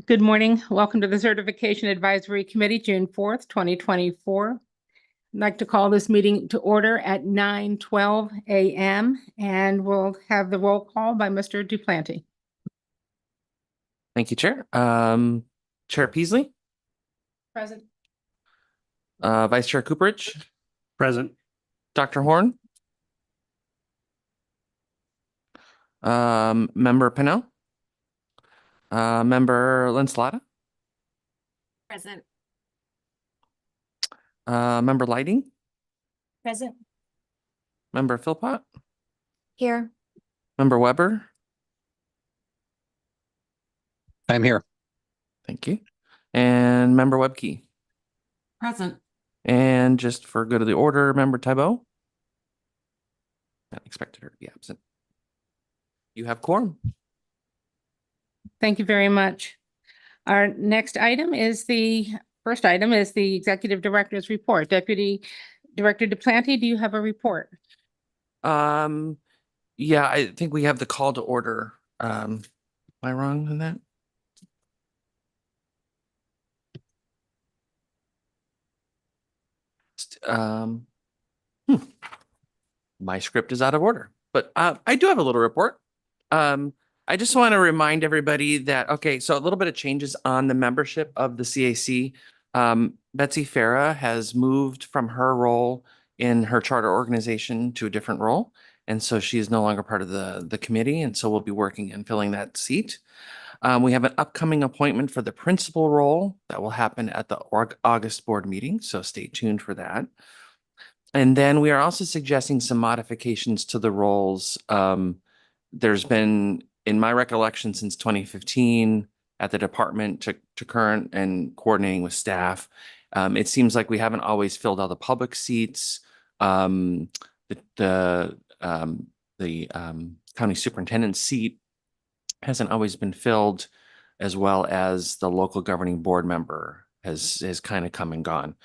Good morning. Welcome to the Certification Advisory Committee, June 4th, 2024. I'd like to call this meeting to order at 9:12 a.m. and we'll have the roll call by Mr. Duplanty. Thank you, Chair. Chair Peasley, Present. Vice Chair Cooperage, Present. Dr. Horn, Member Pennell, Member Linslata, Present. Member Lighting, Present. Member Philpott, Here. Member Weber. I'm here. Thank you. And Member Webkey. Present. And just for good of the order, Member Thibault. Not expected her to be absent. You have quorum. Thank you very much. Our next item is the Executive Director's Report. Deputy Director Duplanty, do you have a report? Yeah, I think we have the call to order. Am I wrong on that? My script is out of order, but I do have a little report. I just want to remind everybody that, okay, so a little bit of changes on the membership of the CAC. Betsy Farah has moved from her role in her charter organization to a different role. And so she is no longer part of the committee. And so we'll be working and filling that seat. We have an upcoming appointment for the principal role that will happen at the August board meeting. So stay tuned for that. And then we are also suggesting some modifications to the roles. There's been, in my recollection, since 2015 at the department to current and coordinating with staff, it seems like we haven't always filled all the public seats. The county superintendent seat hasn't always been filled, as well as the local governing board member has kind of come and gone.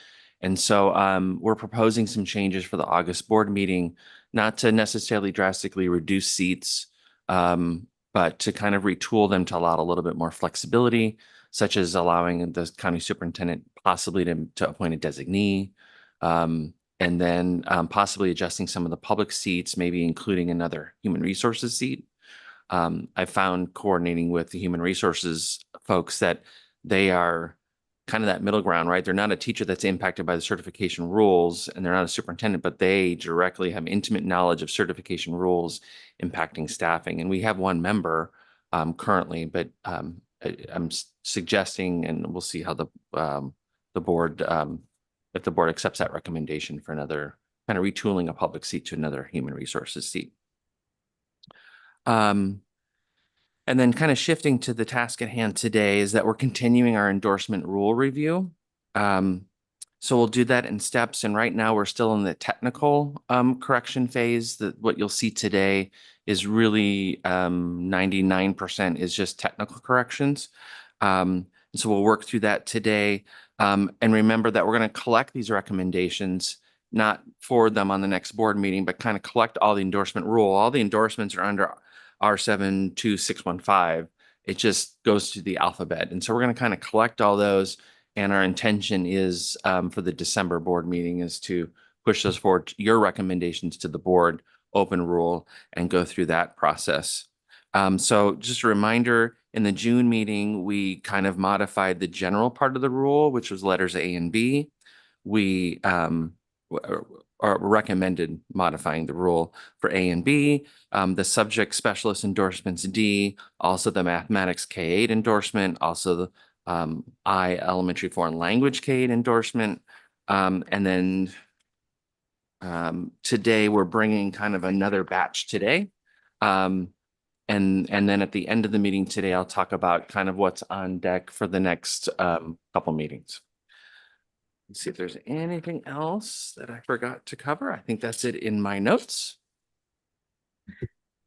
And so we're proposing some changes for the August board meeting, not to necessarily drastically reduce seats, but to kind of retool them to allow a little bit more flexibility, such as allowing the county superintendent possibly to appoint a designee, and then possibly adjusting some of the public seats, maybe including another human resources seat. I found coordinating with the human resources folks that they are kind of that middle ground, right? They're not a teacher that's impacted by the certification rules, and they're not a superintendent, but they directly have intimate knowledge of certification rules impacting staffing. And we have one member currently, but I'm suggesting, and we'll see how the board, if the board accepts that recommendation, for another kind of retooling a public seat to another human resources seat. And then kind of shifting to the task at hand today is that we're continuing our endorsement rule review. So we'll do that in steps. And right now we're still in the technical correction phase. That what you'll see today is really 99% is just technical corrections. So we'll work through that today. And remember that we're going to collect these recommendations, not forward them on the next board meeting, but kind of collect all the endorsement rule. All the endorsements are under R72615. It just goes through the alphabet. And so we're going to kind of collect all those. And our intention is for the December board meeting is to push those forward, your recommendations to the board, open rule, and go through that process. So just a reminder, in the June meeting, we kind of modified the general part of the rule, which was letters A and B. We recommended modifying the rule for A and B, the subject specialist endorsements D, also the mathematics K-8 endorsement, also the I elementary foreign language K-8 endorsement. And then today we're bringing kind of another batch today. And then at the end of the meeting today, I'll talk about kind of what's on deck for the next couple meetings. Let's see if there's anything else that I forgot to cover. I think that's it in my notes.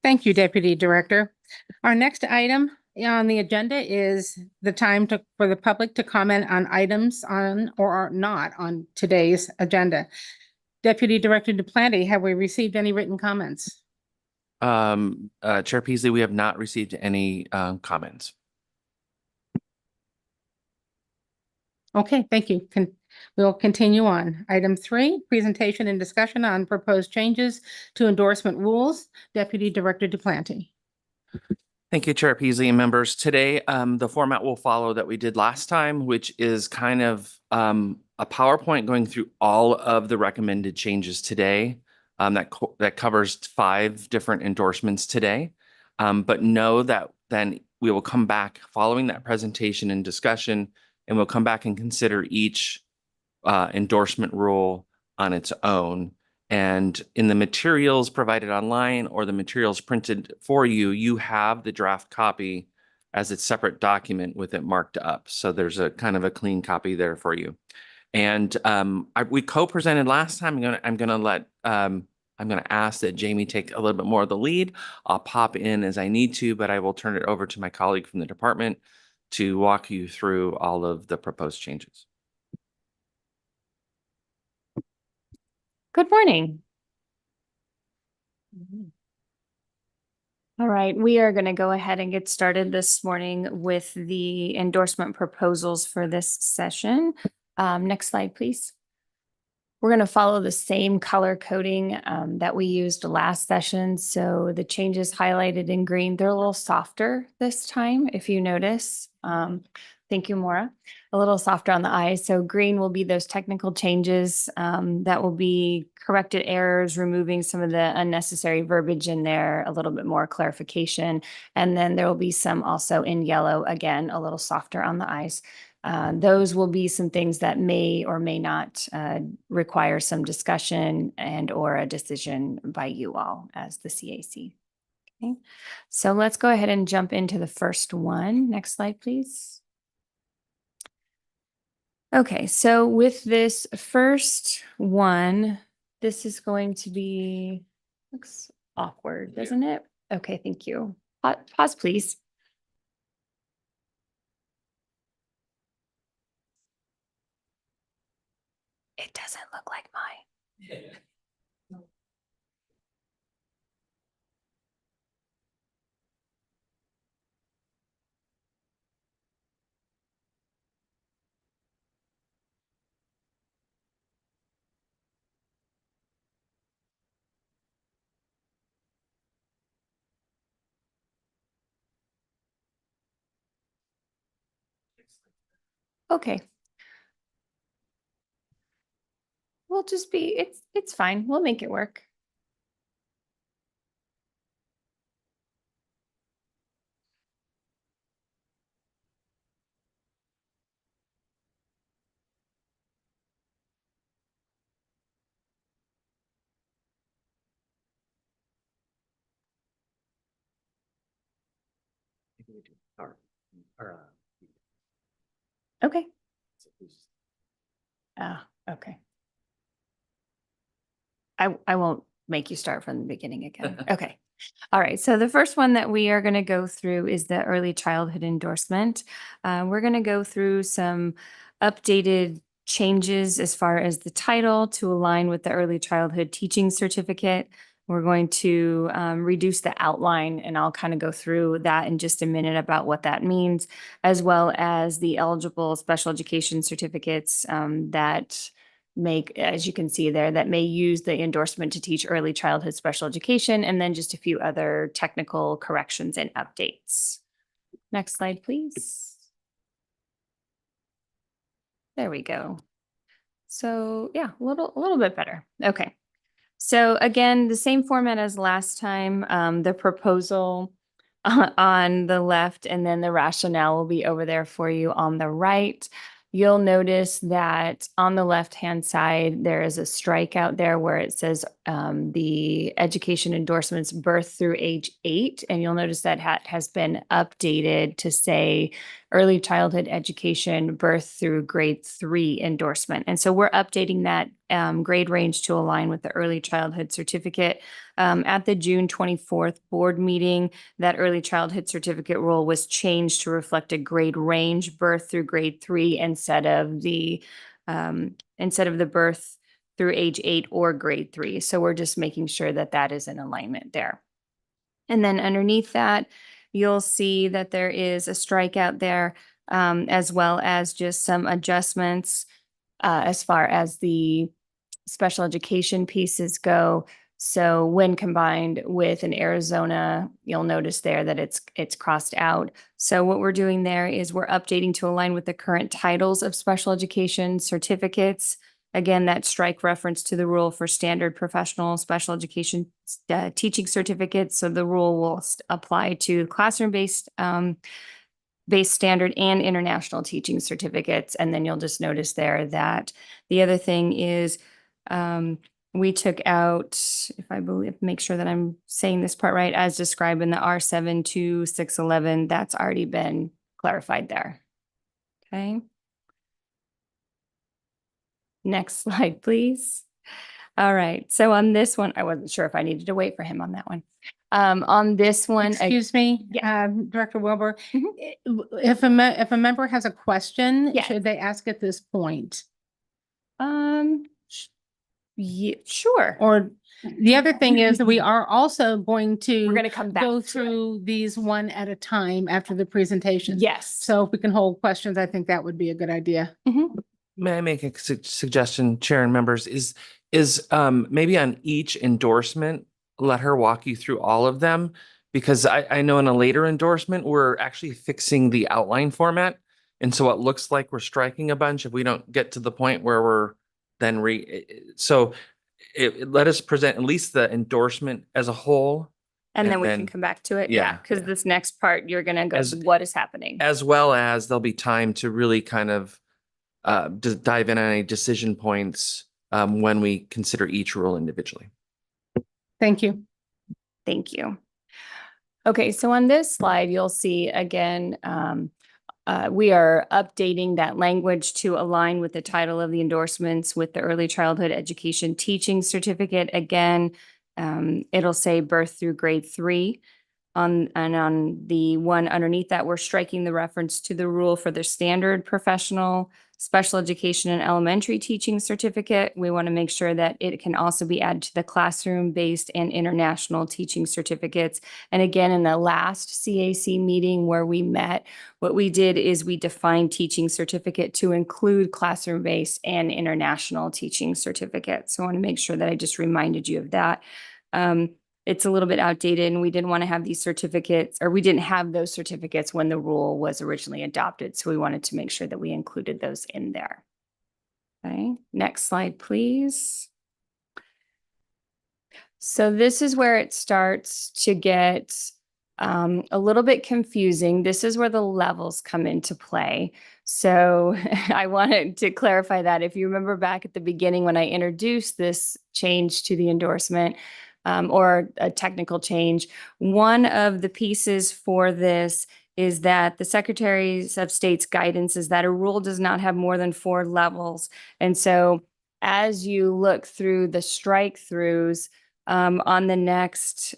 Thank you, Deputy Director. Our next item on the agenda is the time for the public to comment on items on or are not on today's agenda. Deputy Director Duplanty, have we received any written comments? Chair Peasley, we have not received any comments. Okay, thank you. We'll continue on. Item 3, presentation and discussion on proposed changes to endorsement rules. Deputy Director Duplanty. Thank you, Chair Peasley and members. Today, the format will follow that we did last time, which is kind of a PowerPoint going through all of the recommended changes today. That covers 5 different endorsements today. But know that then we will come back following that presentation and discussion, and we'll come back and consider each endorsement rule on its own. And in the materials provided online or the materials printed for you, you have the draft copy as a separate document with it marked up. So there's a kind of a clean copy there for you. And we co-presented last time. I'm gonna ask that Jamie take a little bit more of the lead. I'll pop in as I need to, but I will turn it over to my colleague from the department to walk you through all of the proposed changes. Good morning. All right, we are going to go ahead and get started this morning with the endorsement proposals for this session. Next slide, please. We're going to follow the same color coding that we used last session. So the changes highlighted in green, they're a little softer this time, if you notice. Thank you, Maura. A little softer on the eyes. So green will be those technical changes that will be corrected errors, removing some of the unnecessary verbiage in there, a little bit more clarification. And then there will be some also in yellow, again, a little softer on the eyes. Those will be some things that may or may not require some discussion and or a decision by you all as the CAC. Okay, so let's go ahead and jump into the first one. Next slide, please. Okay, so with this first one, this is going to be, looks awkward, doesn't it? Okay, thank you. Pause, please. It doesn't look like mine. Okay. We'll just be, it's fine. We'll make it work. Okay. Okay. I won't make you start from the beginning again. Okay. All right. So the first one that we are going to go through is the early childhood endorsement. We're going to go through some updated changes as far as the title to align with the early childhood teaching certificate. We're going to reduce the outline, and I'll kind of go through that in just a minute about what that means, as well as the eligible special education certificates that make, as you can see there, that may use the endorsement to teach early childhood special education, and then just a few other technical corrections and updates. Next slide, please. There we go. So yeah, a little bit better. Okay. So again, the same format as last time, the proposal on the left, and then the rationale will be over there for you on the right. You'll notice that on the left-hand side, there is a strikeout there where it says the education endorsements birth through age 8. And you'll notice that has been updated to say early childhood education birth through grade 3 endorsement. And so we're updating that grade range to align with the early childhood certificate. At the June 24th board meeting, that early childhood certificate rule was changed to reflect a grade range birth through grade 3 instead of the birth through age 8 or grade 3. So we're just making sure that that is in alignment there. And then underneath that, you'll see that there is a strikeout there as well as just some adjustments as far as the special education pieces go. So when combined with an Arizona, you'll notice there that it's crossed out. So what we're doing there is we're updating to align with the current titles of special education certificates. Again, that strike reference to the rule for standard professional special education teaching certificates. So the rule will apply to classroom-based based standard and international teaching certificates. And then you'll just notice there that the other thing is we took out, if I believe, make sure that I'm saying this part right, as described in the R7 to 611, that's already been clarified there. Okay. Next slide, please. All right. So on this one, I wasn't sure if I needed to wait for him on that one. On this one, Excuse me, Yeah. Director Wilbur, Mhm. if a member has a question, Yes. should they ask at this point? Yeah, sure. Or the other thing is we are also going We're to going to come back. go to it. through these one at a time after the presentation. Yes. So if we can hold questions, I think that would be a good idea. Mhm. May I make a suggestion, Chair and members, is maybe on each endorsement, let her walk you through all of them? Because I know in a later endorsement, we're actually fixing the outline format. And so it looks like we're striking a bunch if we don't get to the point where we're then let us present at least the endorsement as a whole, And then And we can then- come back to it. yeah, Because yeah. this next part, you're going to go, As- what is happening? as well as there'll be time to really kind of dive in on any decision points when we consider each rule individually. Thank you. Thank you. Okay, so on this slide, you'll see again, we are updating that language to align with the title of the endorsements with the Early Childhood Education Teaching Certificate. Again, it'll say birth through grade 3. And on the one underneath that, we're striking the reference to the rule for the standard professional special education and elementary teaching certificate. We want to make sure that it can also be added to the classroom-based and international teaching certificates. And again, in the last CAC meeting where we met, what we did is we defined teaching certificate to include classroom-based and international teaching certificates. So I want to make sure that I just reminded you of that. It's a little bit outdated and we didn't want to have these certificates, or we didn't have those certificates when the rule was originally adopted. So we wanted to make sure that we included those in there. Okay, next slide, please. So this is where it starts to get a little bit confusing. This is where the levels come into play. So I wanted to clarify that. If you remember back at the beginning when I introduced this change to the endorsement, or a technical change. One of the pieces for this is that the Secretaries of State's guidance is that a rule does not have more than 4 levels. And so as you look through the strike throughs on the next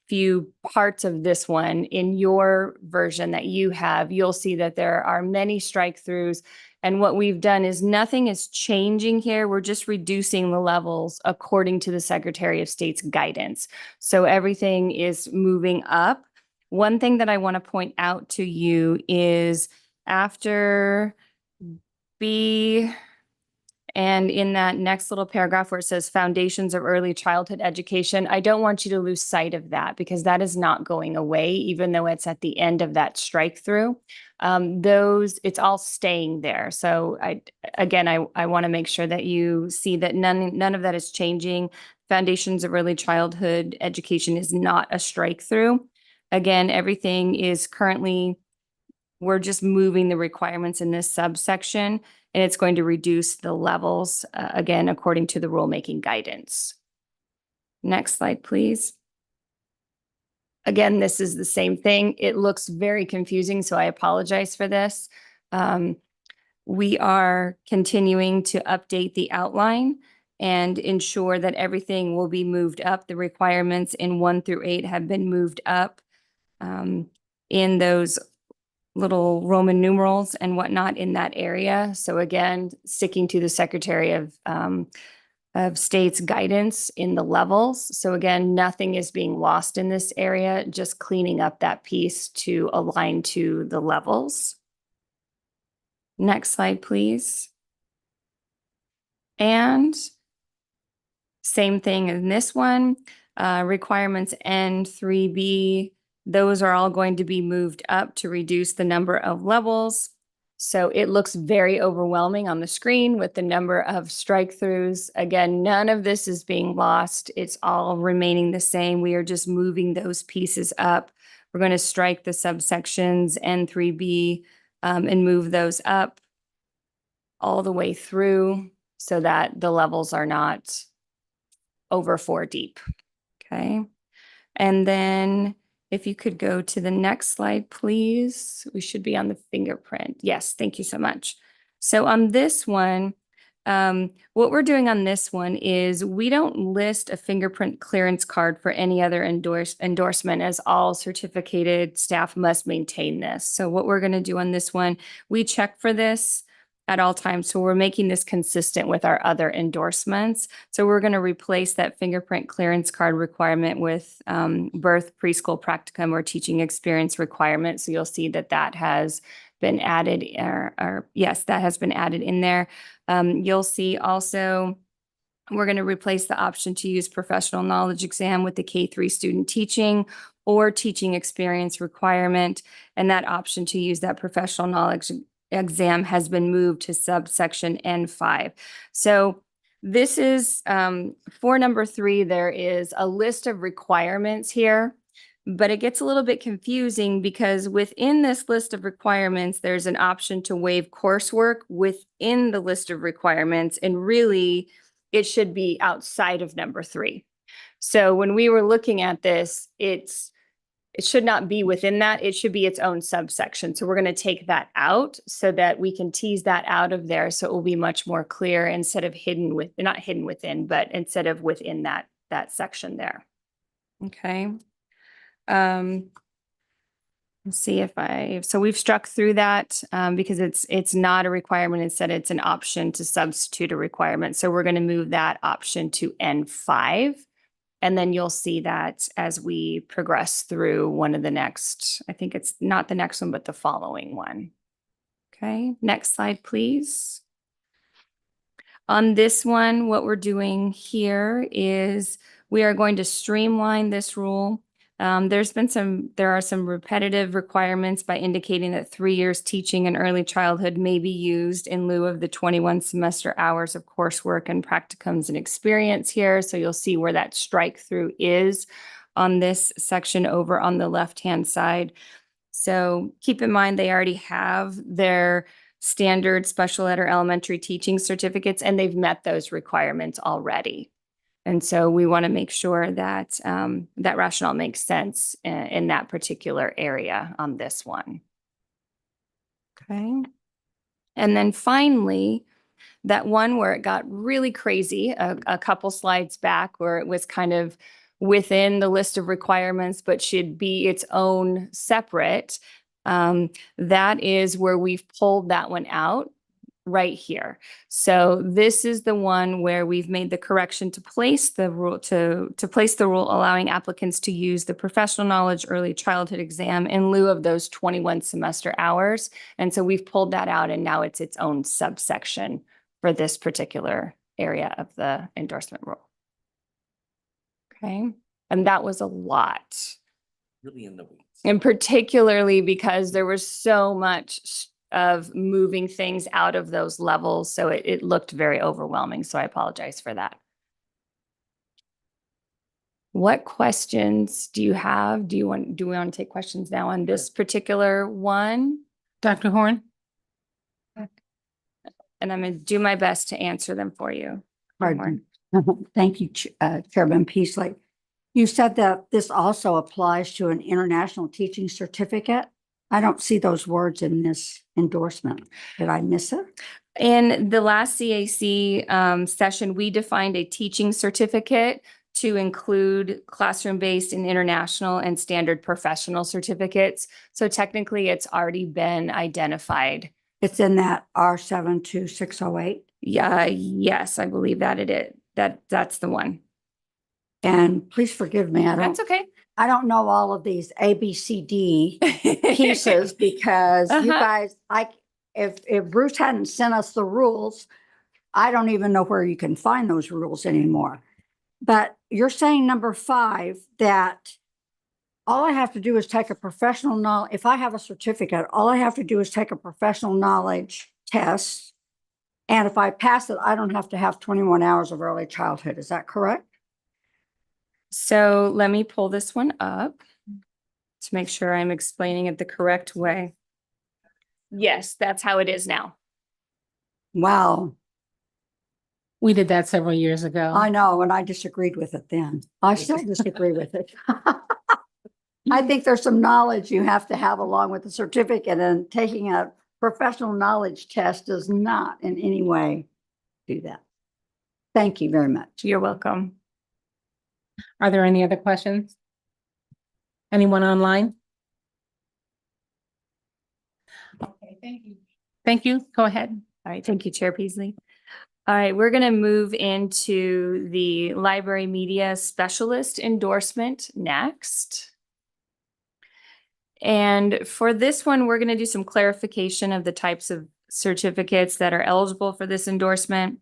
few parts of this one, in your version that you have, you'll see that there are many strike throughs. And what we've done is nothing is changing here. We're just reducing the levels according to the Secretary of State's guidance. So everything is moving up. One thing that I want to point out to you is after B, and in that next little paragraph where it says foundations of early childhood education, I don't want you to lose sight of that because that is not going away, even though it's at the end of that strike through. It's all staying there. So I want to make sure that you see that none of that is changing. Foundations of early childhood education is not a strike through. Again, everything is currently, we're just moving the requirements in this subsection, and it's going to reduce the levels, again, according to the rulemaking guidance. Next slide, please. Again, this is the same thing. It looks very confusing, so I apologize for this. We are continuing to update the outline and ensure that everything will be moved up. The requirements in 1 through 8 have been moved up in those little Roman numerals and whatnot in that area. So again, sticking to the Secretary of State's guidance in the levels. So again, nothing is being lost in this area, just cleaning up that piece to align to the levels. Next slide, please. And same thing in this one, requirements N3B, those are all going to be moved up to reduce the number of levels. So it looks very overwhelming on the screen with the number of strike throughs. Again, none of this is being lost. It's all remaining the same. We are just moving those pieces up. We're going to strike the subsections N3B and move those up all the way through so that the levels are not over 4 deep. Okay. And then if you could go to the next slide, please. We should be on the fingerprint. Yes, thank you so much. So on this one, what we're doing on this one is we don't list a fingerprint clearance card for any other endorsement, as all certificated staff must maintain this. So what we're going to do on this one, we check for this at all times. So we're making this consistent with our other endorsements. So we're going to replace that fingerprint clearance card requirement with birth, preschool practicum, or teaching experience requirement. So you'll see that that has been added, or yes, that has been added in there. You'll see also we're going to replace the option to use professional knowledge exam with the K-3 student teaching or teaching experience requirement. And that option to use that professional knowledge exam has been moved to subsection N5. So this is for number 3, there is a list of requirements here, but it gets a little bit confusing because within this list of requirements, there's an option to waive coursework within the list of requirements, and really it should be outside of number 3. So when we were looking at this, it should not be within that. It should be its own subsection. So we're going to take that out so that we can tease that out of there. So it will be much more clear instead of not hidden within, but instead of within that section there. Okay. Let's see so we've struck through that because it's not a requirement. Instead, it's an option to substitute a requirement. So we're going to move that option to N5. And then you'll see that as we progress through one of the next, I think it's not the next one, but the following one. Okay, next slide, please. On this one, what we're doing here is we are going to streamline this rule. There are some repetitive requirements by indicating that 3 years teaching in early childhood may be used in lieu of the 21 semester hours of coursework and practicums and experience here. So you'll see where that strike through is on this section over on the left-hand side. So keep in mind, they already have their standard special ed or elementary teaching certificates, and they've met those requirements already. And so we want to make sure that that rationale makes sense in that particular area on this one. Okay. And then finally, that one where it got really crazy a couple slides back, where it was kind of within the list of requirements, but should be its own separate. That is where we've pulled that one out. Right here. So this is the one where we've made the correction to place the rule to place the rule allowing applicants to use the professional knowledge early childhood exam in lieu of those 21 semester hours. And so we've pulled that out, and now it's its own subsection for this particular area of the endorsement rule. Okay. And that was a lot. Really in the weeds. And particularly because there was so much of moving things out of those levels. So it looked very overwhelming. So I apologize for that. What questions do you have? Do we want to take questions now on this particular one? Dr. Horn? And I'm going to do my best to answer them for you. Pardon. Thank you, Chairman Peasley. You said that this also applies to an international teaching certificate. I don't see those words in this endorsement. Did I miss it? In the last CAC session, we defined a teaching certificate to include classroom-based and international and standard professional certificates. So technically, it's already been identified. It's in that R72608. Yeah, yes, I believe that it is. That's the one. And please forgive me, That's okay. I don't know all of these ABCD pieces because you guys, if Bruce hadn't sent us the rules, I don't even know where you can find those rules anymore. But you're saying number 5, that all I have to do is take a professional knowledge. If I have a certificate, all I have to do is take a professional knowledge test. And if I pass it, I don't have to have 21 hours of early childhood. Is that correct? So let me pull this one up to make sure I'm explaining it the correct way. Yes, that's how it is now. Wow. We did that several years ago. I know, and I disagreed with it then. I still disagree with it. I think there's some knowledge you have to have along with the certificate, and taking a professional knowledge test does not in any way do that. Thank you very much. You're welcome. Are there any other questions? Anyone online? Okay, thank you. Thank you. Go ahead. All right, thank you, Chair Peasley. All right, we're going to move into the library media specialist endorsement next. And for this one, we're going to do some clarification of the types of certificates that are eligible for this endorsement.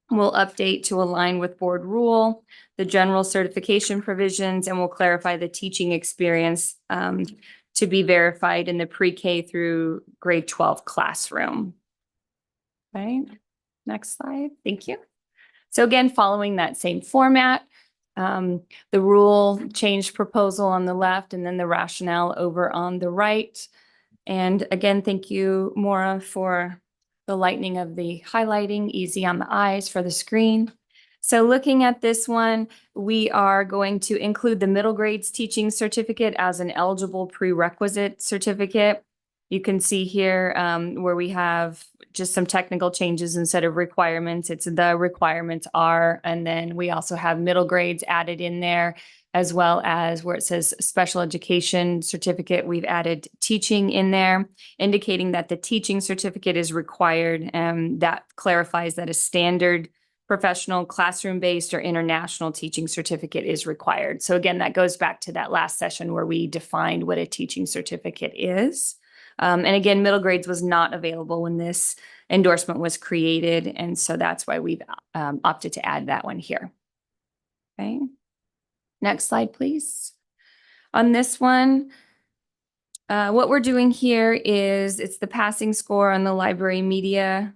We'll update to align with board rule, the general certification provisions, and we'll clarify the teaching experience to be verified in the pre-K through grade 12 classroom. Okay, next slide. Thank you. So again, following that same format, the rule change proposal on the left and then the rationale over on the right. And again, thank you, Maura, for the lightening of the highlighting, easy on the eyes for the screen. So looking at this one, we are going to include the middle grades teaching certificate as an eligible prerequisite certificate. You can see here where we have just some technical changes instead of requirements. It's the requirements are, and then we also have middle grades added in there, as well as where it says special education certificate, we've added teaching in there, indicating that the teaching certificate is required. That clarifies that a standard professional classroom-based or international teaching certificate is required. So again, that goes back to that last session where we defined what a teaching certificate is. And again, middle grades was not available when this endorsement was created. And so that's why we've opted to add that one here. Okay. Next slide, please. On this one, what we're doing here is it's the passing score on the library media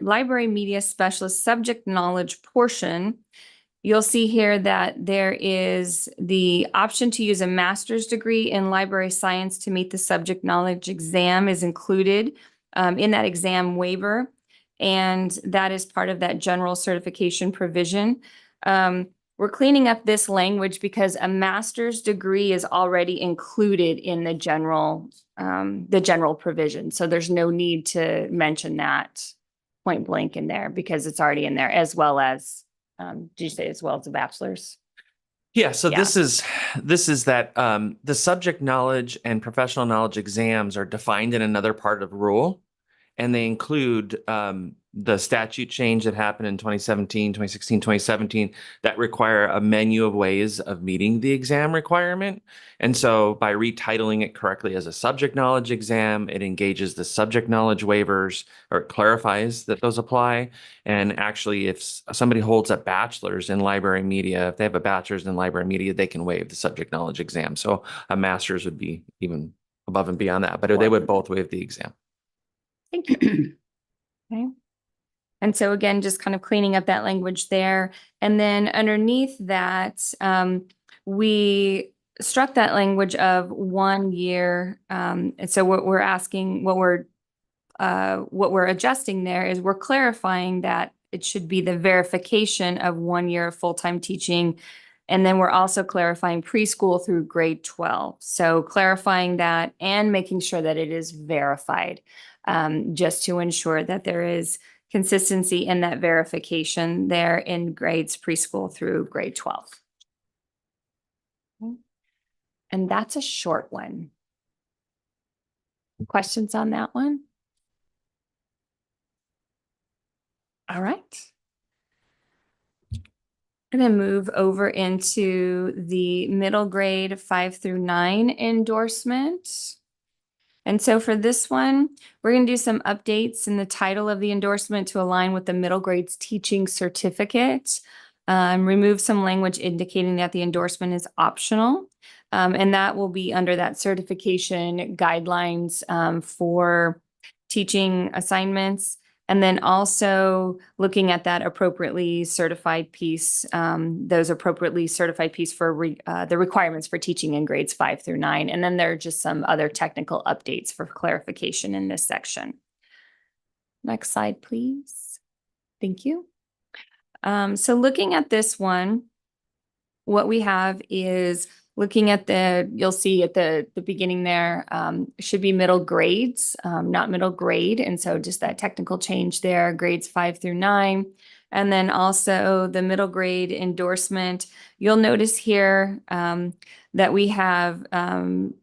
library media specialist subject knowledge portion. You'll see here that there is the option to use a master's degree in library science to meet the subject knowledge exam is included in that exam waiver. And that is part of that general certification provision. We're cleaning up this language because a master's degree is already included in the general provision. So there's no need to mention that point blank in there because it's already in there, as well as, did you say as well as a bachelor's? Yeah, so Yeah. this is that the subject knowledge and professional knowledge exams are defined in another part of rule, and they include the statute change that happened in 2017, 2016, 2017 that require a menu of ways of meeting the exam requirement. And so by retitling it correctly as a subject knowledge exam, it engages the subject knowledge waivers, or it clarifies that those apply. And actually, if somebody holds a bachelor's in library media, if they have a bachelor's in library media, they can waive the subject knowledge exam. So a master's would be even above and beyond that, but they would both waive the exam. Thank you. Okay. And so again, just kind of cleaning up that language there. And then underneath that, we struck that language of 1 year. And so what we're adjusting there is we're clarifying that it should be the verification of 1 year of full-time teaching. And then we're also clarifying preschool through grade 12. So clarifying that and making sure that it is verified, just to ensure that there is consistency in that verification there in grades preschool through grade 12. And that's a short one. Questions on that one? All right. And then move over into the middle grade 5 through 9 endorsement. And so for this one, we're going to do some updates in the title of the endorsement to align with the middle grades teaching certificate. Remove some language indicating that the endorsement is optional. And that will be under that certification guidelines for teaching assignments. And then also looking at that appropriately certified piece, those appropriately certified piece for the requirements for teaching in grades 5 through 9. And then there are just some other technical updates for clarification in this section. Next slide, please. Thank you. So looking at this one, what we have is looking at you'll see at the beginning there, should be middle grades, not middle grade. And so just that technical change there, grades 5 through 9. And then also the middle grade endorsement. You'll notice here that we have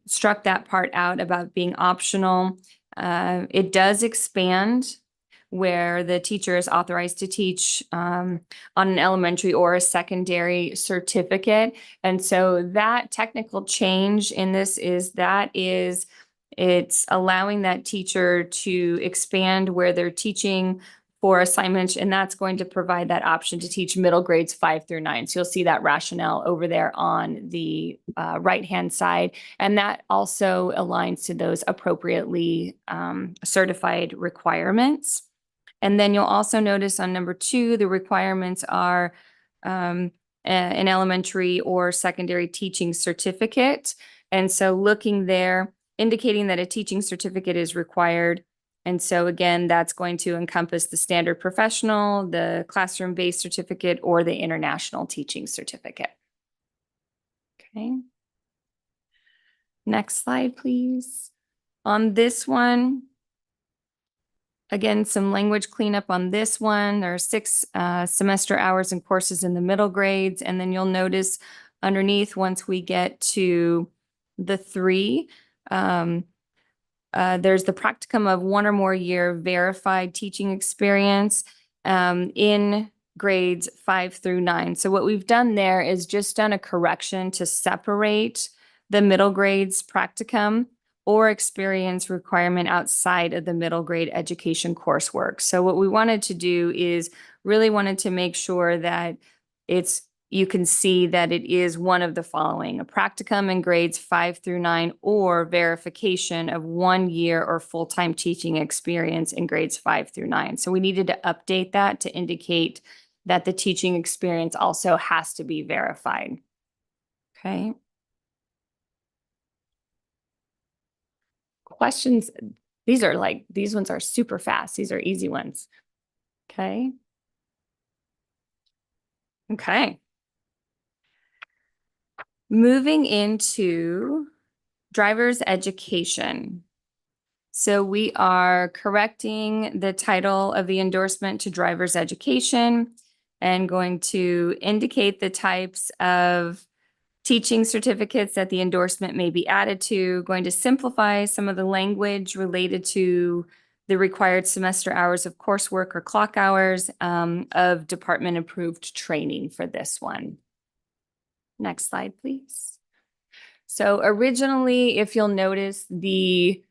struck that part out about being optional. It does expand where the teacher is authorized to teach on an elementary or a secondary certificate. And so that technical change in this it's allowing that teacher to expand where they're teaching for assignments, and that's going to provide that option to teach middle grades 5 through 9. So you'll see that rationale over there on the right-hand side. And that also aligns to those appropriately certified requirements. And then you'll also notice on number 2, the requirements are an elementary or secondary teaching certificate. And so looking there, indicating that a teaching certificate is required. And so again, that's going to encompass the standard professional, the classroom-based certificate, or the international teaching certificate. Okay. Next slide, please. On this one, again, some language cleanup on this one. There are 6 semester hours and courses in the middle grades. And then you'll notice underneath, once we get to the 3, there's the practicum of 1 or more year verified teaching experience in grades 5 through 9. So what we've done there is just done a correction to separate the middle grades practicum or experience requirement outside of the middle grade education coursework. So what we wanted to do is really wanted to make sure that you can see that it is one of the following: a practicum in grades 5 through 9 or verification of 1 year or full-time teaching experience in grades 5 through 9. So we needed to update that to indicate that the teaching experience also has to be verified. Okay. Questions? These ones are super fast. These are easy ones. Okay. Okay. Moving into driver's education. So we are correcting the title of the endorsement to driver's education and going to indicate the types of teaching certificates that the endorsement may be added to, going to simplify some of the language related to the required semester hours of coursework or clock hours of department approved training for this one. Next slide, please. So originally, if you'll notice, the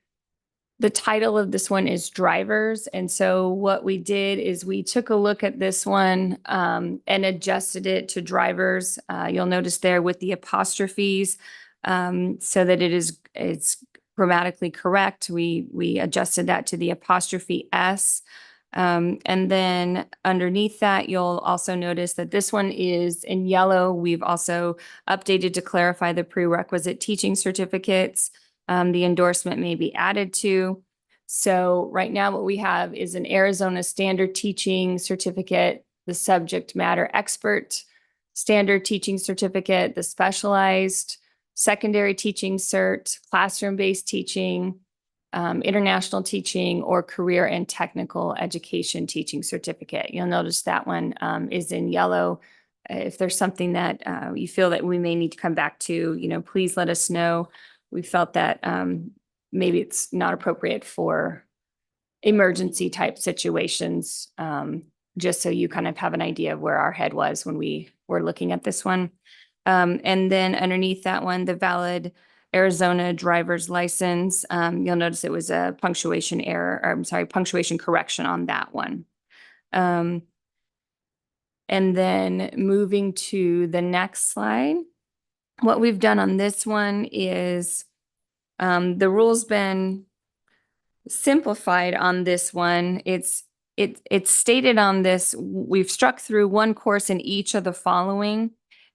title of this one is drivers. And so what we did is we took a look at this one and adjusted it to drivers. You'll notice there with the apostrophes so that it's grammatically correct. We adjusted that to the apostrophe S. And then underneath that, you'll also notice that this one is in yellow. We've also updated to clarify the prerequisite teaching certificates. The endorsement may be added to. So right now what we have is an Arizona Standard Teaching Certificate, the Subject Matter Expert Standard Teaching Certificate, the Specialized Secondary Teaching Cert, Classroom-Based Teaching, International Teaching, or Career and Technical Education Teaching Certificate. You'll notice that one is in yellow. If there's something that you feel that we may need to come back to, please let us know. We felt that maybe it's not appropriate for emergency type situations, just so you kind of have an idea of where our head was when we were looking at this one. And then underneath that one, the valid Arizona driver's license. You'll notice it was a punctuation error, or I'm sorry, punctuation correction on that one. And then moving to the next slide. What we've done on this one is the rule's been simplified on this one. It's stated on this, we've struck through one course in each of the following.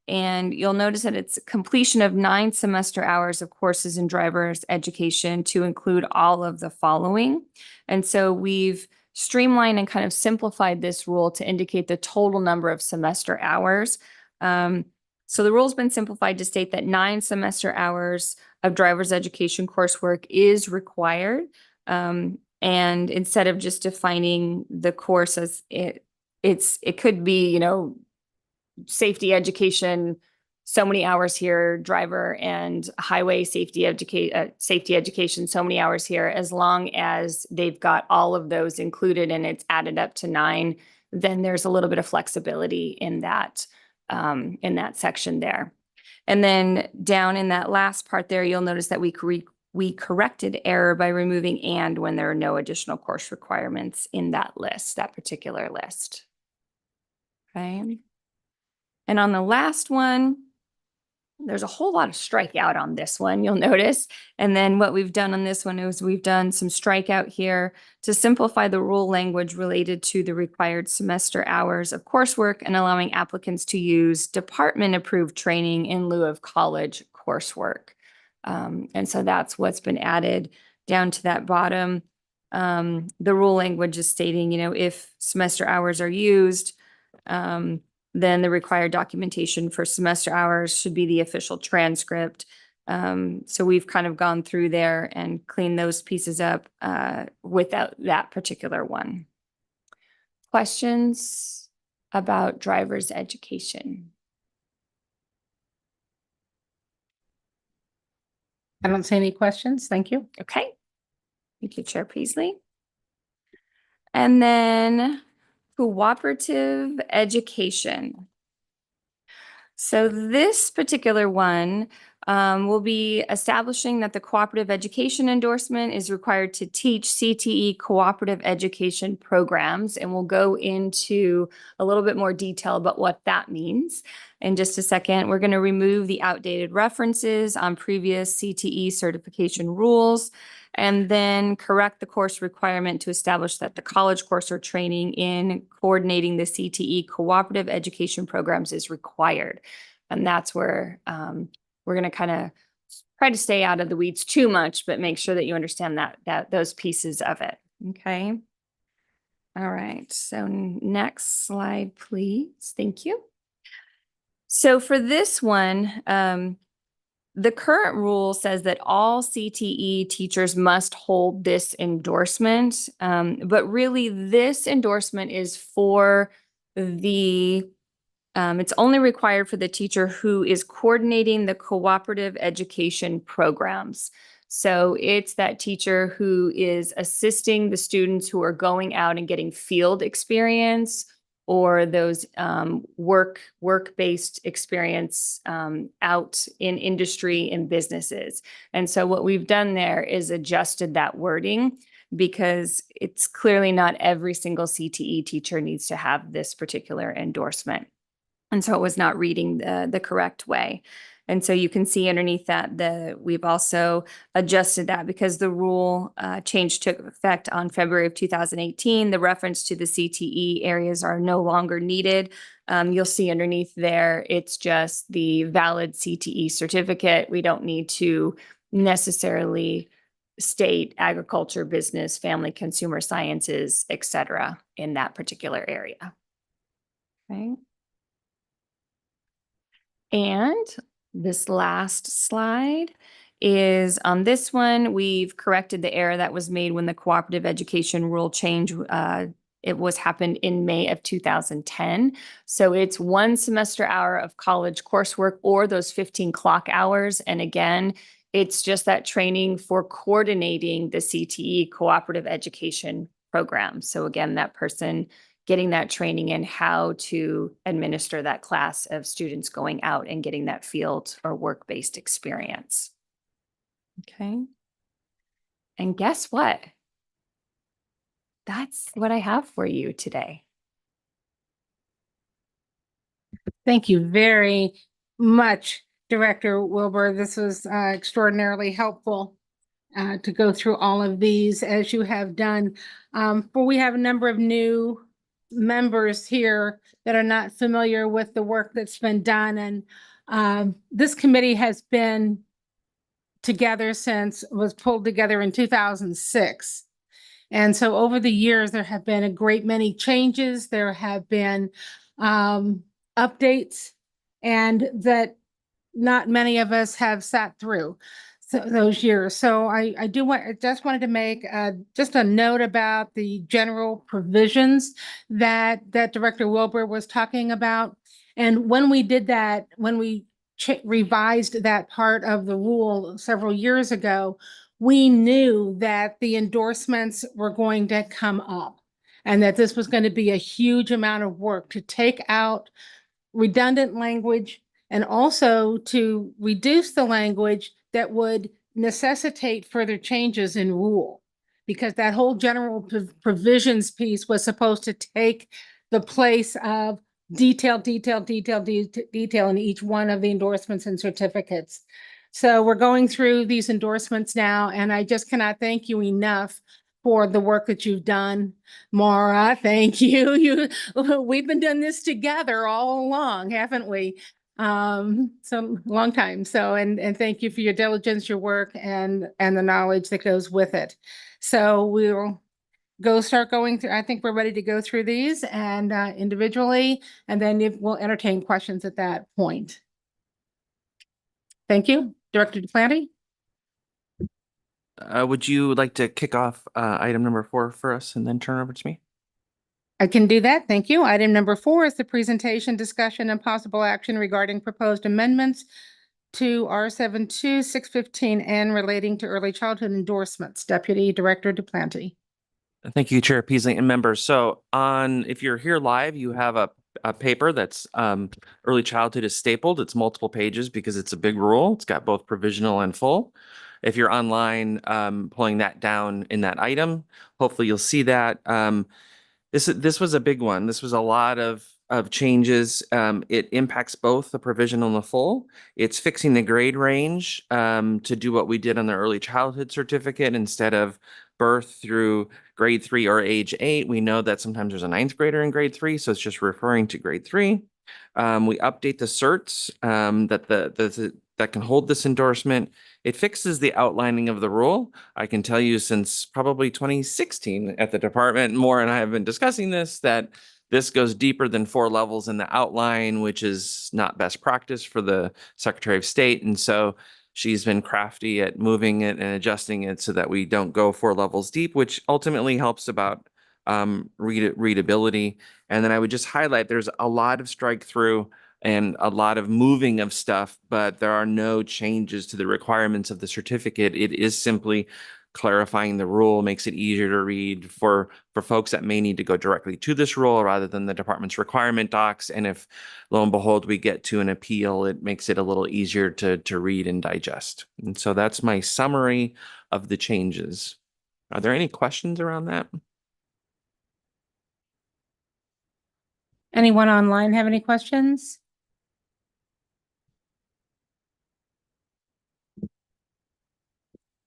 And you'll notice that it's completion of 9 semester hours of courses in driver's education to include all of the following. And so we've streamlined and kind of simplified this rule to indicate the total number of semester hours. So the rule's been simplified to state that 9 semester hours of driver's education coursework is required. And instead of just defining the course as it could be, you know, safety education, so many hours here, driver and highway safety education, so many hours here, as long as they've got all of those included and it's added up to 9, then there's a little bit of flexibility in that section there. And then down in that last part there, you'll notice that we corrected error by removing "and" when there are no additional course requirements in that list, that particular list. Okay. And on the last one, there's a whole lot of strikeout on this one, you'll notice. And then what we've done on this one is we've done some strikeout here to simplify the rule language related to the required semester hours of coursework and allowing applicants to use department-approved training in lieu of college coursework. And so that's what's been added down to that bottom. The rule language is stating, you know, if semester hours are used, then the required documentation for semester hours should be the official transcript. So we've kind of gone through there and cleaned those pieces up without that particular one. Questions about driver's education? I don't see any questions. Thank you. Okay. Thank you, Chair Peasley. And then cooperative education. So this particular one will be establishing that the cooperative education endorsement is required to teach CTE cooperative education programs. And we'll go into a little bit more detail about what that means in just a second. We're going to remove the outdated references on previous CTE certification rules, and then correct the course requirement to establish that the college course or training in coordinating the CTE cooperative education programs is required. And that's where we're going to kind of try to stay out of the weeds too much, but make sure that you understand that those pieces of it. Okay. All right. So next slide, please. Thank you. So for this one, the current rule says that all CTE teachers must hold this endorsement, but really this endorsement is for it's only required for the teacher who is coordinating the cooperative education programs. So it's that teacher who is assisting the students who are going out and getting field experience, or those work-based experience out in industry and businesses. And so what we've done there is adjusted that wording, because it's clearly not every single CTE teacher needs to have this particular endorsement. And so it was not reading the correct way. And so you can see underneath that we've also adjusted that because the rule change took effect on February of 2018. The reference to the CTE areas are no longer needed. You'll see underneath there, it's just the valid CTE certificate. We don't need to necessarily state agriculture, business, family, consumer sciences, et cetera, in that particular area. Okay. And this last slide is on this one. We've corrected the error that was made when the cooperative education rule change happened in May of 2010. So it's 1 semester hour of college coursework or those 15 clock hours. And again, it's just that training for coordinating the CTE cooperative education program. So again, that person getting that training in how to administer that class of students going out and getting that field or work-based experience. Okay. And guess what? That's what I have for you today. Thank you very much, Director Wilbur. This was extraordinarily helpful to go through all of these as you have done. But we have a number of new members here that are not familiar with the work that's been done. And this committee has been together since, was pulled together in 2006. And so over the years, there have been a great many changes. There have been updates, and that not many of us have sat through those years. So I just wanted to make just a note about the general provisions that Director Wilbur was talking about. And when we did that, when we revised that part of the rule several years ago, we knew that the endorsements were going to come up and that this was going to be a huge amount of work to take out redundant language and also to reduce the language that would necessitate further changes in rule. Because that whole general provisions piece was supposed to take the place of detail in each one of the endorsements and certificates. So we're going through these endorsements now, and I just cannot thank you enough for the work that you've done. Maura, thank you. We've been doing this together all along, haven't we? So long time. So, and thank you for your diligence, your work, and the knowledge that goes with it. So we'll start going through. I think we're ready to go through these and individually, and then we'll entertain questions at that point. Thank you. Director Duplanty? Would you like to kick off item number 4 for us and then turn over to me? I can do that. Thank you. Item number 4 is the presentation, discussion, and possible action regarding proposed amendments to R72-615N relating to early childhood endorsements. Deputy Director Duplanty. Thank you, Chair Peasley and members. So if you're here live, you have a paper that's early childhood is stapled. It's multiple pages because it's a big rule. It's got both provisional and full. If you're online, pulling that down in that item, hopefully you'll see that. This was a big one. This was a lot of changes. It impacts both the provisional and the full. It's fixing the grade range to do what we did on the early childhood certificate instead of birth through grade 3 or age 8. We know that sometimes there's a 9th grader in grade 3, so it's just referring to grade 3. We update the certs that can hold this endorsement. It fixes the outlining of the rule. I can tell you since probably 2016 at the department, Maura and I have been discussing this, that this goes deeper than 4 levels in the outline, which is not best practice for the Secretary of State. And so she's been crafty at moving it and adjusting it so that we don't go 4 levels deep, which ultimately helps about readability. And then I would just highlight there's a lot of strike through and a lot of moving of stuff, but there are no changes to the requirements of the certificate. It is simply clarifying the rule, makes it easier to read for folks that may need to go directly to this rule rather than the department's requirement docs. And if lo and behold, we get to an appeal, it makes it a little easier to read and digest. And so that's my summary of the changes. Are there any questions around that? Anyone online have any questions?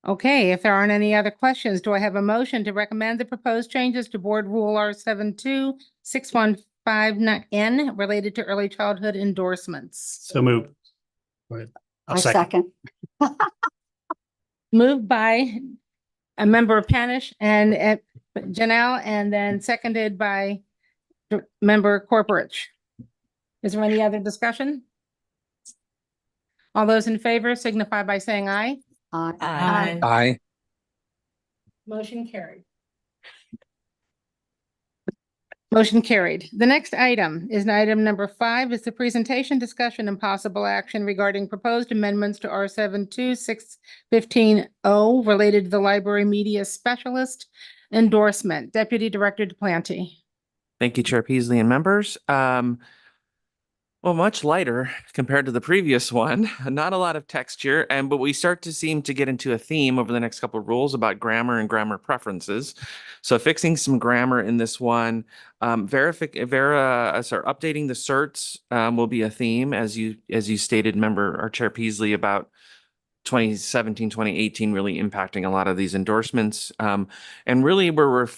Okay, if there aren't any other questions, do I have a motion to recommend the proposed changes to Board Rule R72-615N related to early childhood endorsements? So moved. Go ahead. I second. Moved by a member Panish and Janelle, and then seconded by member Corporich. Is there any other discussion? All those in favor signify by saying aye. Aye. Aye. Motion carried. Motion carried. The next item is item number 5 is the presentation, discussion, and possible action regarding proposed amendments to R72-615O related to the library media specialist endorsement. Deputy Director Duplanty. Thank you, Chair Peasley and members. Well, much lighter compared to the previous one. Not a lot of texture, but we start to seem to get into a theme over the next couple of rules about grammar and grammar preferences. So fixing some grammar in this one, updating the certs will be a theme as you stated, member our Chair Peasley, about 2017, 2018 really impacting a lot of these endorsements. And really we're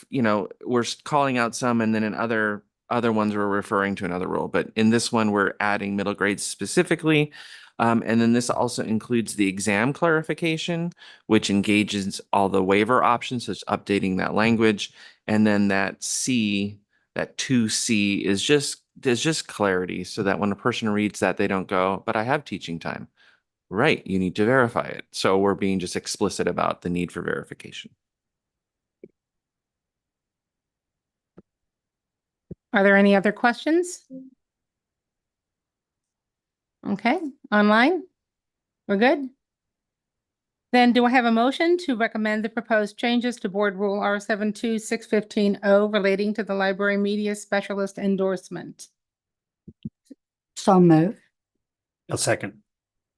calling out some, and then in other ones we're referring to another rule. But in this one, we're adding middle grades specifically. And then this also includes the exam clarification, which engages all the waiver options, so it's updating that language. And then that 2C is just clarity, so that when a person reads that, they don't go, but I have teaching time. Right, you need to verify it. So we're being just explicit about the need for verification. Are there any other questions? Okay, online? We're good? Then do I have a motion to recommend the proposed changes to Board Rule R72-615-0 relating to the library media specialist endorsement? So move. A second.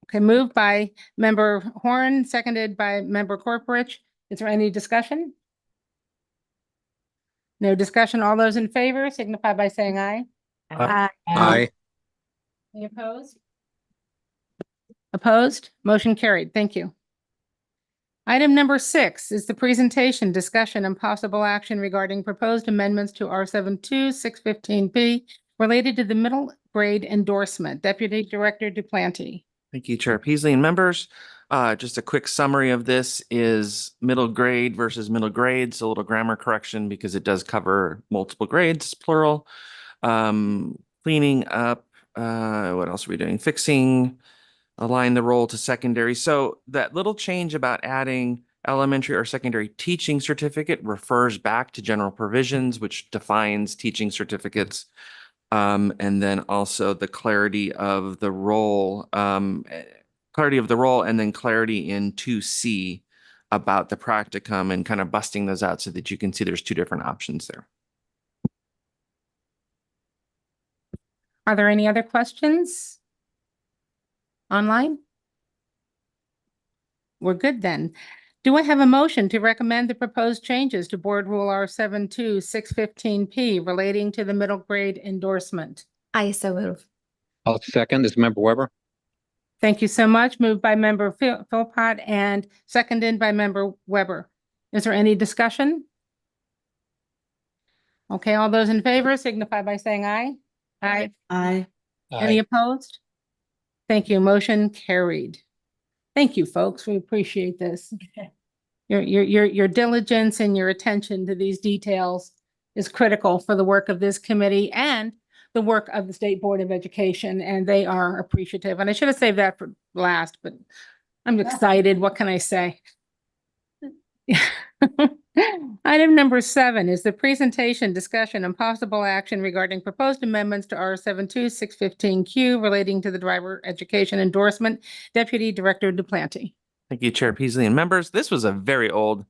Okay, moved by Member Horn, seconded by Member Corporich. Is there any discussion? No discussion. All those in favor signify by saying aye. Aye. Any opposed? Opposed? Motion carried. Thank you. Item number 6 is the presentation, discussion, and possible action regarding proposed amendments to R72-615P related to the middle grade endorsement. Deputy Director Duplanty. Thank you, Chair Peasley and members. Just a quick summary of this is middle grade versus middle grades, a little grammar correction because it does cover multiple grades, plural. Cleaning up, what else are we doing? Fixing, align the role to secondary. So that little change about adding elementary or secondary teaching certificate refers back to general provisions, which defines teaching certificates. And then also the clarity of the role, and then clarity in 2C about the practicum and kind of busting those out so that you can see there's two different options there. Are there any other questions? Online? We're good then. Do I have a motion to recommend the proposed changes to Board Rule R72-615P relating to the middle grade endorsement? I so move. I'll second. This is Member Weber. Thank you so much. Moved by Member Philpott and seconded by Member Weber. Is there any discussion? Okay, all those in favor signify by saying aye. Aye. Aye. Any opposed? Thank you. Motion carried. Thank you, folks. We appreciate this. Your diligence and your attention to these details is critical for the work of this committee and the work of the State Board of Education, and they are appreciative. And I should have saved that for last, but I'm excited. What can I say? Item number 7 is the presentation, discussion, and possible action regarding proposed amendments to R72-615Q relating to the driver education endorsement. Deputy Director Duplanty. Thank you, Chair Peasley and members. This was a very old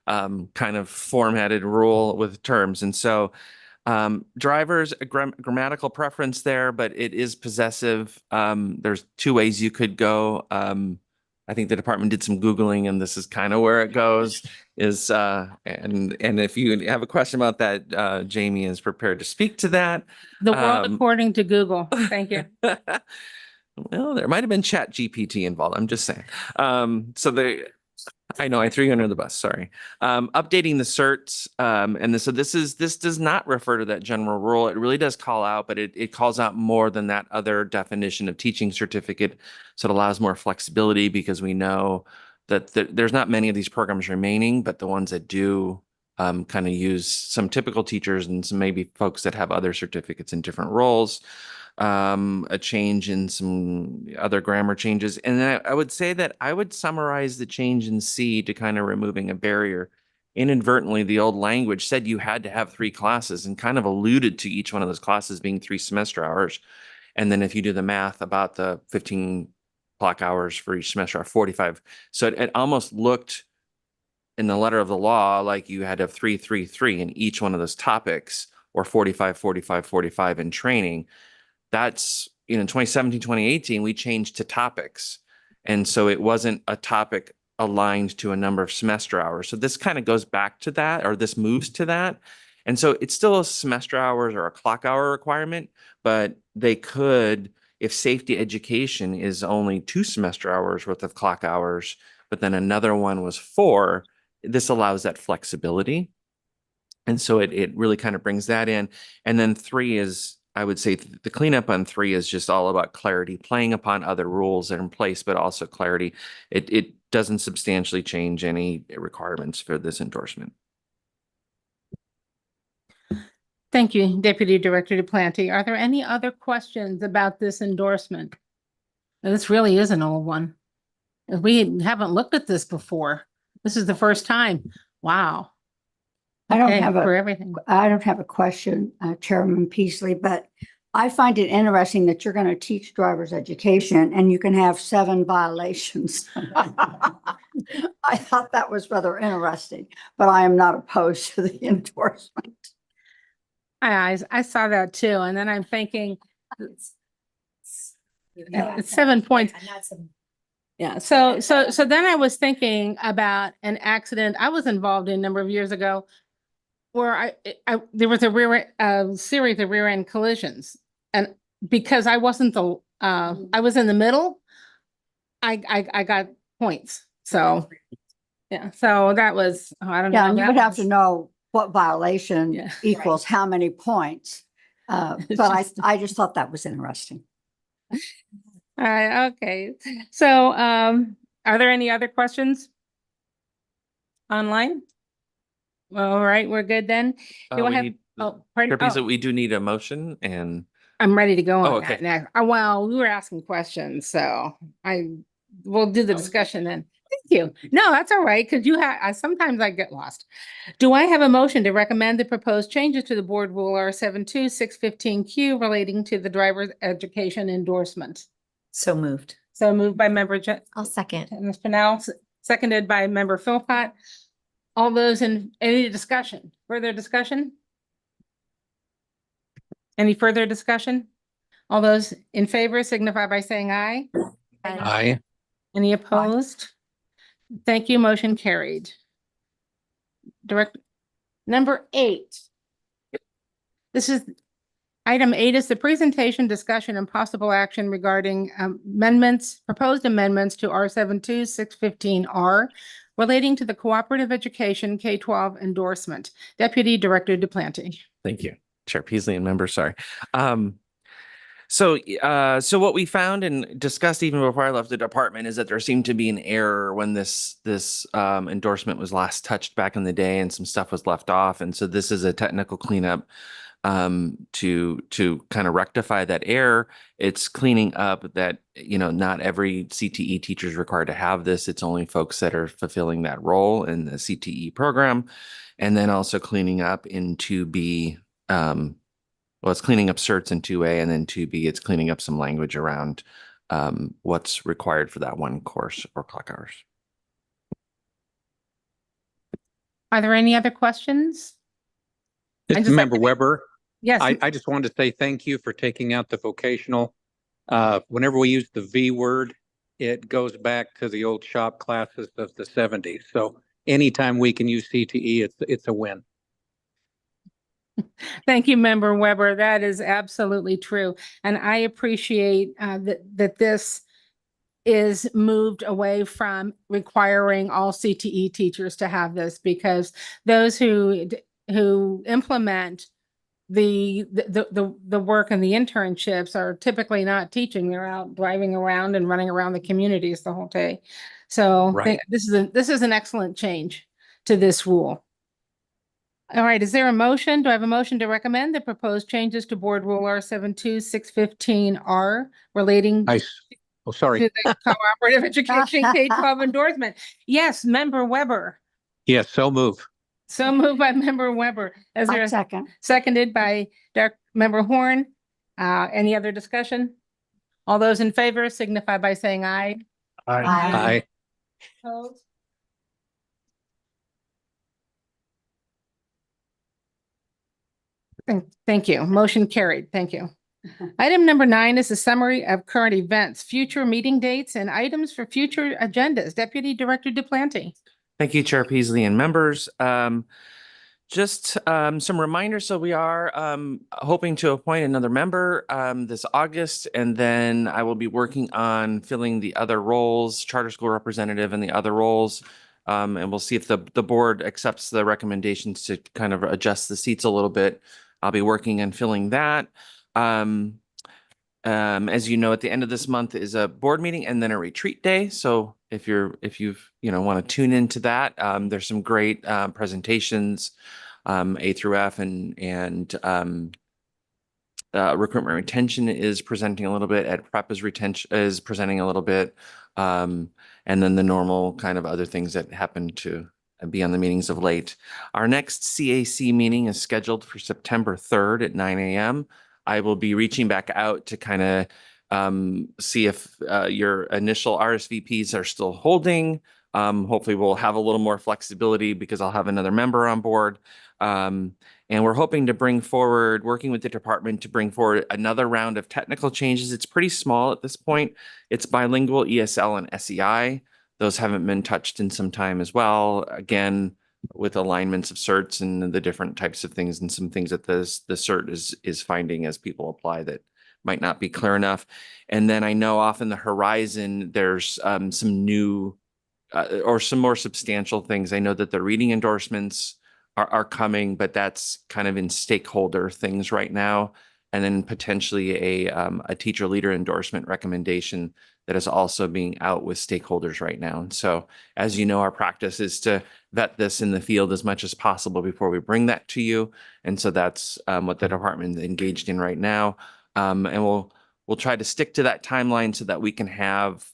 kind of formatted rule with terms. And so drivers, a grammatical preference there, but it is possessive. There's two ways you could go. I think the department did some Googling and this is kind of where it goes and if you have a question about that, Jamie is prepared to speak to that. The world according to Google. Thank you. Well, there might have been Chat GPT involved. I'm just saying. I know I threw you under the bus. Sorry. Updating the certs. So this does not refer to that general rule. It really does call out, but it calls out more than that other definition of teaching certificate. So it allows more flexibility because we know that there's not many of these programs remaining, but the ones that do kind of use some typical teachers and some maybe folks that have other certificates in different roles. A change in some other grammar changes. And then I would say that I would summarize the change in C to kind of removing a barrier. Inadvertently, the old language said you had to have 3 classes and kind of alluded to each one of those classes being 3 semester hours. And then if you do the math about the 15 block hours for each semester are 45. So it almost looked in the letter of the law like you had to have 3, 3, 3 in each one of those topics or 45, 45, 45 in training. That's 2017, 2018, we changed to topics. And so it wasn't a topic aligned to a number of semester hours. So this kind of goes back to that, or this moves to that. And so it's still a semester hours or a clock hour requirement, but they could, if safety education is only 2 semester hours worth of clock hours, but then another one was 4, this allows that flexibility. And so it really kind of brings that in. And then 3 is, I would say the cleanup on 3 is just all about clarity, playing upon other rules that are in place, but also clarity. It doesn't substantially change any requirements for this endorsement. Thank you, Deputy Director Duplanty. Are there any other questions about this endorsement? This really is an old one. We haven't looked at this before. This is the first time. Wow. I don't Okay, have for a, everything. I don't have a question, Chairman Peasley, but I find it interesting that you're going to teach driver's education and you can have 7 violations. I thought that was rather interesting, but I am not opposed to the endorsement. I saw that too. And then I'm thinking, it's 7 points. Yeah, so then I was thinking about an accident I was involved in a number of years ago where there was a series of rear end collisions. And because I wasn't I was in the middle, I got points. So, yeah, so that was, I don't know. Yeah, and you that would have was- to know what violation Yeah. equals how many points. But I just thought that was interesting. All right, okay. So, are there any other questions? Online? All right, we're good then. Do I We have, need- oh, pardon? Chair Beasley, Oh, we do need a motion and I'm ready to go Oh, on that okay. now. Well, we were asking questions, so we'll do the discussion then. Thank you. No, that's all right, because sometimes I get lost. Do I have a motion to recommend the proposed changes to the board rule R-72-615Q relating to the driver's education endorsement? So moved. So moved by member I'll second. Ms. Pennell, seconded by member Philpott. All those in, any discussion, further discussion? Any further discussion? All those in favor signify by saying aye. Aye. Any opposed? Thank you, motion carried. Number 8. This is, item 8 is the presentation, discussion, and possible action regarding proposed amendments to R-72-615R relating to the cooperative education K-12 endorsement. Deputy Director Duplanty. Thank you, Chair Peasley and members, sorry. So what we found and discussed even before I left the department is that there seemed to be an error when this endorsement was last touched back in the day and some stuff was left off. And so this is a technical cleanup to kind of rectify that error. It's cleaning up that, not every CTE teacher is required to have this. It's only folks that are fulfilling that role in the CTE program. And then also cleaning up in 2B, it's cleaning up certs in 2A, and then 2B, it's cleaning up some language around what's required for that one course or clock hours. Are there any other questions? This is just like Member to- Weber. Yes. I just wanted to say thank you for taking out the vocational. Whenever we use the V word, it goes back to the old shop classes of the 70s. So anytime we can use CTE, it's a win. Thank you, Member Weber. That is absolutely true. And I appreciate that this is moved away from requiring all CTE teachers to have this, because those who implement the work and the internships are typically not teaching. They're out driving around and running around the communities the whole day. So Right. this is an excellent change to this rule. All right, is there a motion? Do I have a motion to recommend the proposed changes to Board Rule R-72-615R relating to Sorry. the cooperative education K-12 endorsement? Yes, Member Weber. Yes, so move. So moved by Member Weber. Is there I a second. seconded by Member Horn? Any other discussion? All those in favor signify by saying aye. Aye. Opposed? Thank you. Motion carried. Thank you. Item number 9 is a summary of current events, future meeting dates, and items for future agendas. Deputy Director Duplanty. Thank you, Chair Peasley and members. Just some reminders. So we are hoping to appoint another member this August, and then I will be working on filling the other roles, charter school representative and the other roles. And we'll see if the board accepts the recommendations to kind of adjust the seats a little bit. I'll be working on filling that. As you know, at the end of this month is a board meeting and then a retreat day. So if you've want to tune into that, there's some great presentations, A through F, and recruitment retention is presenting a little bit. Ed Prep is presenting a little bit, and then the normal kind of other things that happen to be on the meetings of late. Our next CAC meeting is scheduled for September 3rd at 9 a.m. I will be reaching back out to kind of see if your initial RSVPs are still holding. Hopefully we'll have a little more flexibility because I'll have another member on board. And we're hoping to bring forward, working with the department to bring forward another round of technical changes. It's pretty small at this point. It's bilingual ESL and SEI. Those haven't been touched in some time as well. Again, with alignments of certs and the different types of things and some things that the cert is finding as people apply that might not be clear enough. And then I know off in the horizon, there's some new or some more substantial things. I know that the reading endorsements are coming, but that's kind of in stakeholder things right now. And then potentially a teacher leader endorsement recommendation that is also being out with stakeholders right now. And so, as you know, our practice is to vet this in the field as much as possible before we bring that to you. And so that's what the department is engaged in right now. And we'll try to stick to that timeline so that we can have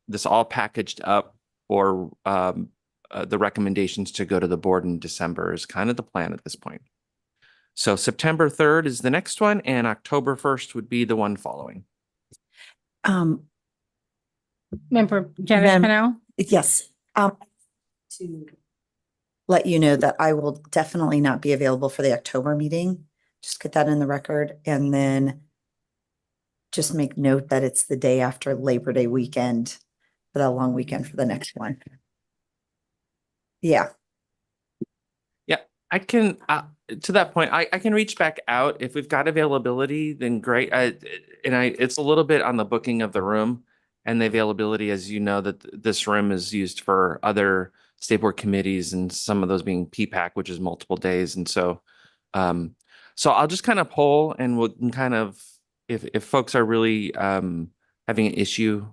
this all packaged up or the recommendations to go to the board in December is kind of the plan at this point. So September 3rd is the next one, and October 1st would be the one following. Member Janice Ma'am. Pennell. Yes. To let you know that I will definitely not be available for the October meeting. Just get that in the record, and then just make note that it's the day after Labor Day weekend for that long weekend for the next one. Yeah. I can, to that point, I can reach back out. If we've got availability, then great. It's a little bit on the booking of the room and the availability, as you know, that this room is used for other state board committees and some of those being PPAC, which is multiple days. And so, so I'll just kind of poll and we'll kind of, if folks are really having an issue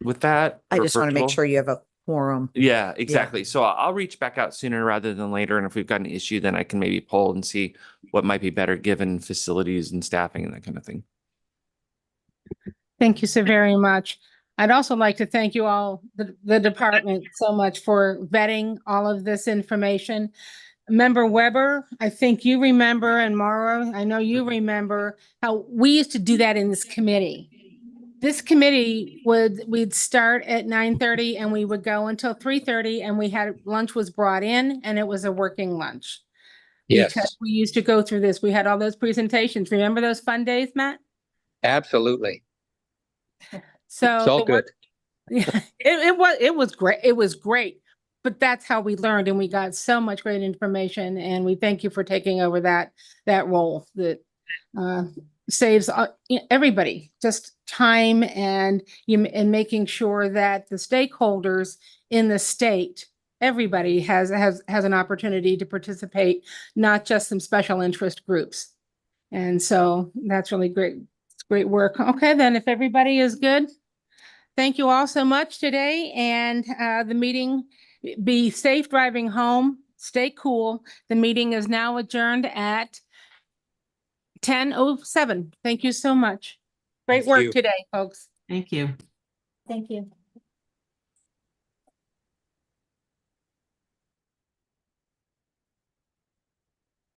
with that. I for just want to make virtual- sure you have a quorum. Yeah, exactly. So I'll reach back out sooner rather than later. And if we've got an issue, then I can maybe poll and see what might be better given facilities and staffing and that kind of thing. Thank you so very much. I'd also like to thank you all, the department, so much for vetting all of this information. Member Weber, I think you remember, and Mara, I know you remember how we used to do that in this committee. This committee we'd start at 9:30 and we would go until 3:30, and lunch was brought in and it was a working lunch. Yes, Because we used to go through this. We had all those presentations. Remember those fun days, Matt? absolutely. So It's all the work- good. Yeah, it was great. It was great. But that's how we learned, and we got so much great information, and we thank you for taking over that role that saves everybody just time and making sure that the stakeholders in the state, everybody has an opportunity to participate, not just some special interest groups. And so that's really great. It's great work. Okay, then if everybody is good, thank you all so much today, and the meeting, be safe driving home, stay cool. The meeting is now adjourned at 10:07. Thank you so much. Great Thank you. work today, folks. Thank you. Thank you.